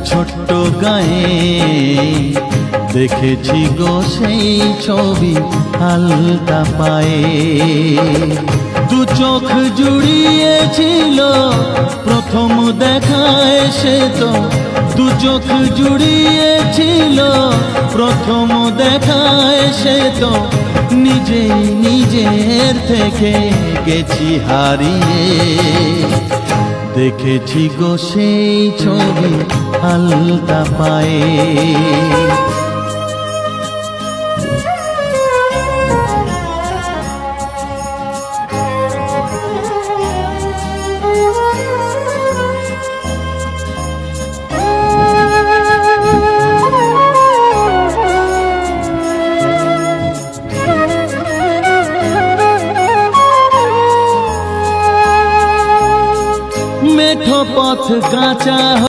ছোট্ট গায়ে দেখেছি গো সেই ছবি হালকা পায়ে। দু চোখ জুড়িয়েছিল প্রথম দেখায় সে তো, দু চোখ জুড়িয়েছিল প্রথম দেখায় সে তো, নিজেই নিজের থেকে গেছি হারিয়ে। দেখেছি গো সেই ছবি হালকা পায়ে। মেঠো পথ কাঁচা